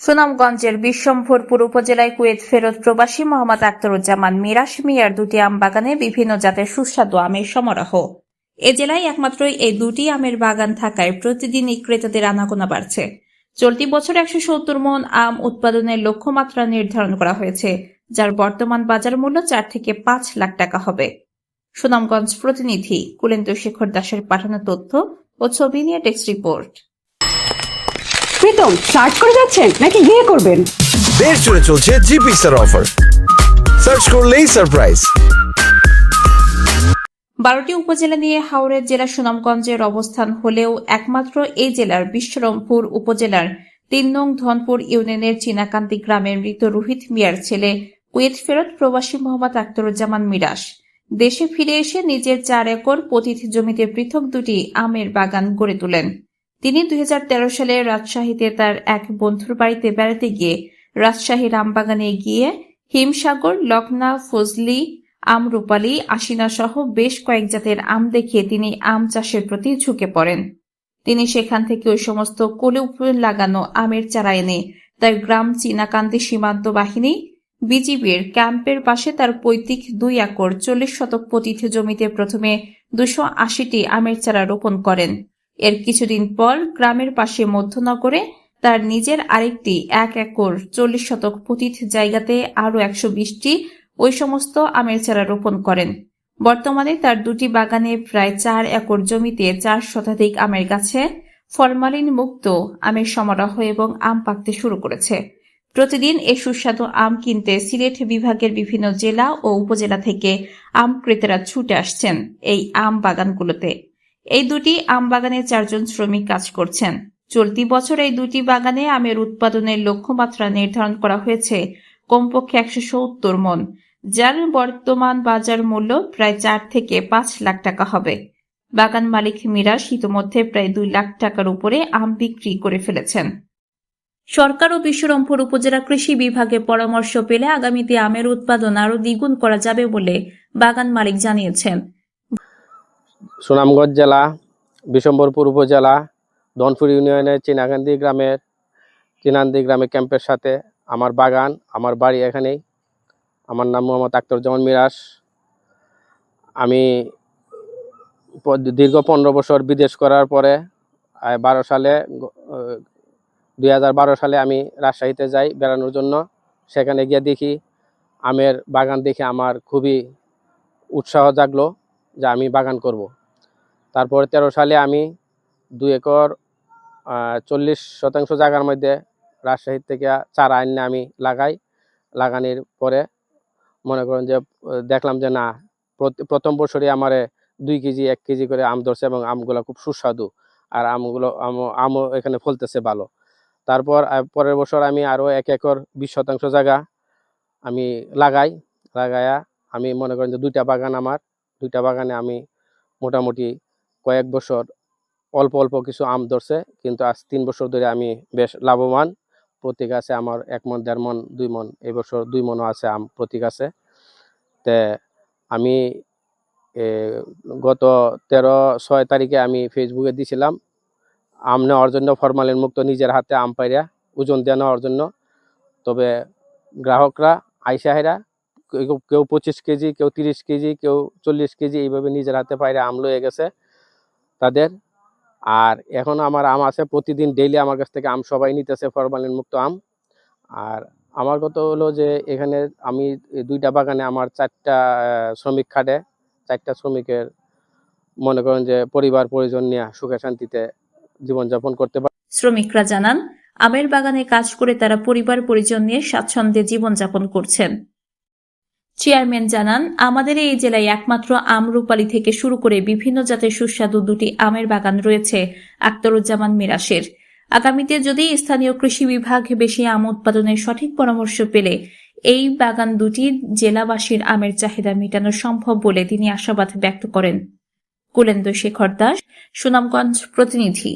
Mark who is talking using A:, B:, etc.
A: সুনামগঞ্জের বিশ্বম্ভরপুর উপজেলায় কুয়েত ফেরত প্রবাসী মোহাম্মদ আখতারুজ্জামান মিরাশ মিয়ার দুটি আম বাগানে বিভিন্ন জাতের সুস্বাদু আমের সমারোহ। এ জেলায় একমাত্রই এই দুটি আমের বাগান থাকায় প্রতিদিনই ক্রেতাদের আনাগোনা বাড়ছে। চলতি বছর 170 মণ আম উৎপাদনের লক্ষ্যমাত্রা নির্ধারণ করা হয়েছে, যার বর্তমান বাজার মূল্য 4 থেকে 5 লাখ টাকা হবে। সুনামগঞ্জ প্রতিনিধি কুলেন্দু শেখর দাসের পাঠানো তথ্য ও ছবি নিয়ে ডেস্ক রিপোর্ট।
B: প্রীতম, সার্চ করে যাচ্ছেন নাকি বিয়ে করবেন?
C: দেশ জুড়ে চলছে জিপিসার অফার, সার্চ করলেই সারপ্রাইজ।
A: 12টি উপজেলা নিয়ে হাওড়ের জেলা সুনামগঞ্জের অবস্থান হলেও একমাত্র এই জেলার বিশ্বরমপুর উপজেলার 3 নং ধনপুর ইউনিয়নের চীনাকান্দি গ্রামের মৃত রোহিত মিয়ার ছেলে কুয়েত ফেরত প্রবাসী মোহাম্মদ আখতারুজ্জামান মিরাশ দেশে ফিরে এসে নিজের 4 একর পতিত জমিতে পৃথক দুটি আমের বাগান গড়ে তোলেন। তিনি 2013 সালে রাজশাহীতে তার এক বন্ধুর বাড়িতে বেড়াতে গিয়ে রাজশাহীর আমবাগানে গিয়ে হিমসাগর, লখনা, ফজলি, আমরুপালি, আশিনা সহ বেশ কয়েক জাতের আম দেখে তিনি আম চাষের প্রতি ঝুঁকে পড়েন। তিনি সেখান থেকে ওই সমস্ত কোলে উপরে লাগানো আমের চারা এনে তার গ্রাম চীনাকান্দি সীমান্ত বাহিনী বিজিবির ক্যাম্পের পাশে তার পৈতৃক 2 একর 40 শতক পতিত জমিতে প্রথমে 280টি আমের চারা রোপণ করেন। এর কিছুদিন পর গ্রামের পাশে মধ্যনগরে তার নিজের আরেকটি 1 একর 40 শতক পতিত জায়গাতে আরও 120টি ওই সমস্ত আমের চারা রোপণ করেন। বর্তমানে তার দুটি বাগানে প্রায় 4 একর জমিতে 4 শতাধিক আমের গাছে ফরমালিন মুক্ত আমের সমারোহ এবং আম পাকতে শুরু করেছে। প্রতিদিন এই সুস্বাদু আম কিনতে সিলেট বিভাগের বিভিন্ন জেলা ও উপজেলা থেকে আম ক্রেতারা ছুটে আসছেন এই আম বাগানগুলোতে। এই দুটি আম বাগানে 4 জন শ্রমিক কাজ করছেন। চলতি বছর এই দুটি বাগানে আমের উৎপাদনের লক্ষ্যমাত্রা নির্ধারণ করা হয়েছে কমপক্ষে 170 মণ, যার বর্তমান বাজার মূল্য প্রায় 4 থেকে 5 লাখ টাকা হবে। বাগান মালিক মিরাশ ইতোমধ্যে প্রায় 2 লাখ টাকার উপরে আম বিক্রি করে ফেলেছেন। সরকার ও বিশ্বরমপুর উপজেলা কৃষি বিভাগের পরামর্শ পেলে আগামীতে আমের উৎপাদন আরও দ্বিগুণ করা যাবে বলে বাগান মালিক জানিয়েছেন।
D: সুনামগঞ্জ জেলা বিশ্বম্ভরপুর উপজেলা ধনপুর ইউনিয়নের চীনাকান্দি গ্রামের ক্যাম্পের সাথে আমার বাগান, আমার বাড়ি এখানেই। আমার নাম মোহাম্মদ আখতারুজ্জামান মিরাশ। আমি দীর্ঘ 15 বছর বিদেশ করার পরে 2012 সালে আমি রাজশাহীতে যাই বেড়ানোর জন্য। সেখানে গিয়ে দেখি আমের বাগান দেখে আমার খুবই উৎসাহ জাগলো যে আমি বাগান করব। তারপর 13 সালে আমি 2 একর 40 শতাংশ জায়গার মধ্যে রাজশাহী থেকে চারা আইনে আমি লাগানোর পরে মনে করেন যে দেখলাম যে না, প্রথম বছরই আমার 2 কেজি 1 কেজি করে আম ধরছে এবং আমগুলো খুব সুস্বাদু, আর আমও এখানে ফলতেছে ভালো। তারপর পরের বছর আমি আরও 1 একর 20 শতাংশ জায়গা আমি লাগায়া আমি মনে করেন যে 2টা বাগানে আমি মোটামুটি কয়েক বছর অল্প অল্প কিছু আম ধরছে, কিন্তু আজ 3 বছর ধরে আমি বেশ লাভবান। প্রতি গাছে আমার 1 মণ 1.5 মণ 2 মণ, এই বছর 2 মণও আছে আম প্রতি গাছে। তে আমি গত 13/6 তারিখে আমি ফেসবুকে দিছিলাম আম নেওয়ার জন্য, ফরমালিন মুক্ত নিজের হাতে আম পাইরা ওজন দিয়ে নেওয়ার জন্য। তবে গ্রাহকরা আইসাহেরা কেউ 25 কেজি, কেউ 30 কেজি, কেউ 40 কেজি এইভাবে নিজের হাতে পাইরা আম লয়ে গেছে তাদের। আর এখন আমার আম আছে, প্রতিদিন ডেইলি আমার কাছ থেকে আম সবাই নিতেছে, ফরমালিন মুক্ত আম। আর আমার কথা হলো যে এখানে আমি 2টা বাগানে আমার 4টা শ্রমিক খাটে। 4টা শ্রমিকের মনে করেন যে পরিবার পরিজন নিয়ে সুখে শান্তিতে জীবনযাপন করতে পারে।
A: শ্রমিকরা জানান, আমের বাগানে কাজ করে তারা পরিবার পরিজন নিয়ে স্বাচ্ছন্দ্যে জীবনযাপন করছেন। চেয়ারম্যান জানান, আমাদের এই জেলায় একমাত্র আমরুপালি থেকে শুরু করে বিভিন্ন জাতের সুস্বাদু 2টি আমের বাগান রয়েছে আখতারুজ্জামান মিরাশের। আগামীতে যদি স্থানীয় কৃষি বিভাগ বেশি আম উৎপাদনের সঠিক পরামর্শ পেলে এই বাগান দুটি জেলাবাসীর আমের চাহিদা মেটানো সম্ভব বলে তিনি আশাবাদ ব্যক্ত করেন। কুলেন্দু শেখর দাস, সুনামগঞ্জ প্রতিনিধি।